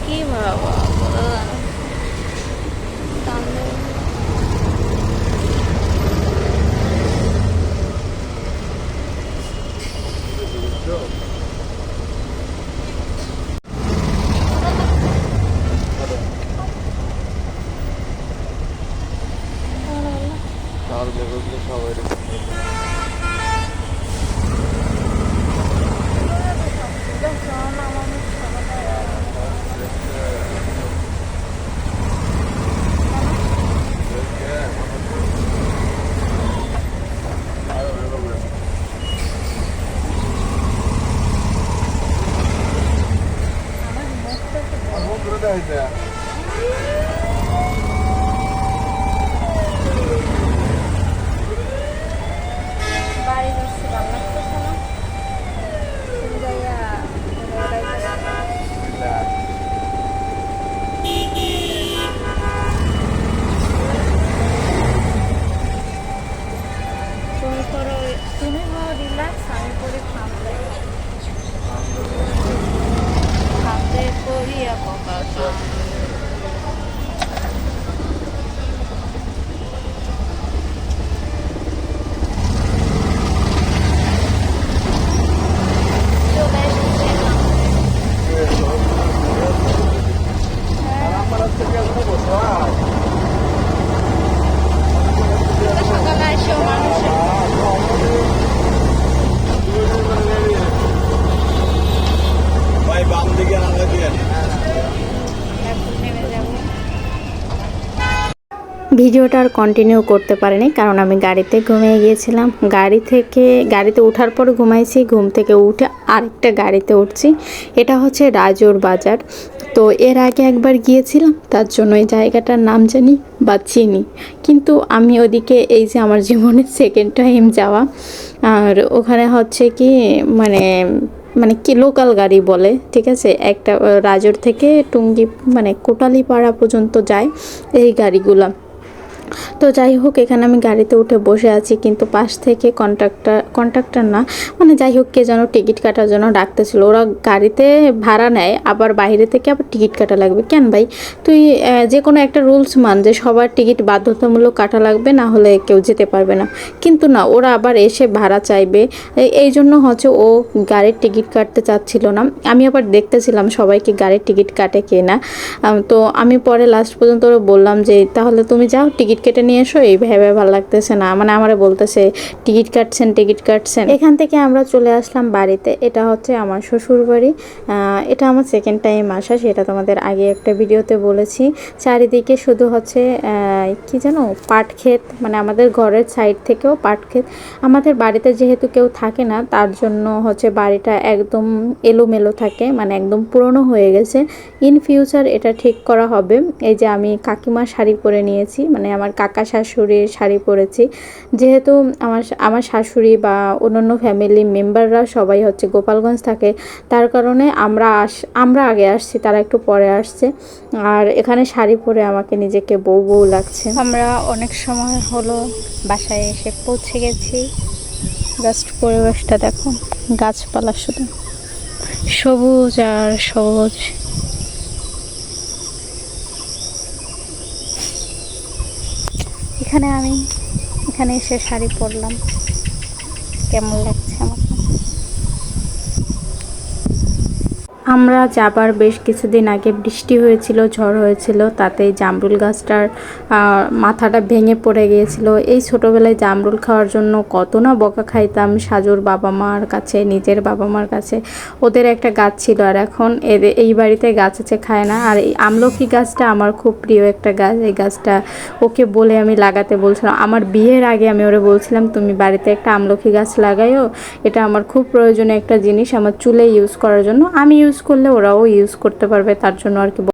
কি বাবা ভিডিওটা আর কন্টিনিউ করতে পারিনি, কারণ আমি গাড়িতে ঘুমিয়ে গিয়েছিলাম। গাড়িতে ওঠার পর ঘুমাইছি, ঘুম থেকে উঠে আরেকটা গাড়িতে উঠছি। এটা হচ্ছে রাজুর বাজার। তো এর আগে একবার গিয়েছিলাম, তার জন্য এই জায়গাটার নাম জানি বা চিনি, কিন্তু আমি ওদিকে এই যে আমার জীবনের সেকেন্ড টাইম যাওয়া। আর ওখানে হচ্ছে কি মানে মানে কি লোকাল গাড়ি বলে, ঠিক আছে, একটা রাজুর থেকে টুঙ্গি মানে কোটালীপাড়া পর্যন্ত যায় এই গাড়িগুলো। তো যাই হোক, এখানে আমি গাড়িতে উঠে বসে আছি, কিন্তু পাশ থেকে কন্ট্রাক্টর না মানে যাই হোক কে যেন টিকিট কাটার জন্য ডাকতেছিল। ওরা গাড়িতে ভাড়া নেয়, আবার বাইরে থেকে আবার টিকিট কাটা লাগবে। কেন ভাই, তুই যে কোনো একটা রুলস মান যে সবার টিকিট বাধ্যতামূলক কাটা লাগবে, না হলে কেউ যেতে পারবে না। কিন্তু না, ওরা আবার এসে ভাড়া চাইবে, এই জন্য হচ্ছে ও গাড়ির টিকিট কাটতে চাচ্ছিল না। আমি আবার দেখতেছিলাম সবাইকে গাড়ির টিকিট কাটে কে না। তো আমি পরে লাস্ট পর্যন্ত বললাম যে তাহলে তুমি যাও টিকিট কেটে নিয়ে এসো, এই ভেবে ভালো লাগতেছে না, মানে আমারে বলতেছে টিকিট কাটছেন। এখান থেকে আমরা চলে আসলাম বাড়িতে। এটা হচ্ছে আমার শ্বশুর বাড়ি। এটা আমার সেকেন্ড টাইম আসা, সেটা তোমাদের আগে একটা ভিডিওতে বলেছি। চারিদিকে শুধু হচ্ছে কি জানো, পাট ক্ষেত, মানে আমাদের ঘরের সাইড থেকেও পাট ক্ষেত। আমাদের বাড়িতে যেহেতু কেউ থাকে না, তার জন্য হচ্ছে বাড়িটা একদম এলোমেলো থাকে, মানে একদম পুরনো হয়ে গেছে। ইন ফিউচার এটা ঠিক করা হবে। এই যে আমি কাকিমার শাড়ি পরে নিয়েছি, মানে আমার কাকা শাশুড়ির শাড়ি পরেছি। যেহেতু আমার শাশুড়ি বা অন্যান্য ফ্যামিলি মেম্বাররা সবাই হচ্ছে গোপালগঞ্জ থাকে, তার কারণে আমরা আগে আসছি, তারা একটু পরে আসছে। আর এখানে শাড়ি পরে আমাকে নিজেকে বউ বউ লাগছে। আমরা অনেক সময় হলো বাসায় এসে পৌঁছে গেছি। জাস্ট পরিবেশটা দেখো, গাছপালা শুধু সবুজ আর সবুজ। এখানে এসে শাড়ি পরলাম, কেমন লাগছে আমার। আমরা যাবার বেশ কিছুদিন আগে বৃষ্টি হয়েছিল, ঝড় হয়েছিল, তাতে জামরুল গাছটার মাথাটা ভেঙে পড়ে গিয়েছিল। এই ছোটোবেলায় জামরুল খাওয়ার জন্য কত না বকা খাইতাম সাজুর বাবা মার কাছে, নিজের বাবা মার কাছে। ওদের একটা গাছ ছিল, আর এখন এই বাড়িতে গাছ আছে, খায় না। আর এই আমলকি গাছটা আমার খুব প্রিয় একটা গাছ। এই গাছটা ওকে বলে আমি লাগাতে বলছিলাম, আমার বিয়ের আগে আমি ওরে বলছিলাম তুমি বাড়িতে একটা আমলকি গাছ লাগাইও, এটা আমার খুব প্রয়োজনীয় একটা জিনিস আমার চুলে ইউজ করার জন্য। আমি ইউজ করলে ওরাও ইউজ করতে পারবে, তার জন্য আর কি।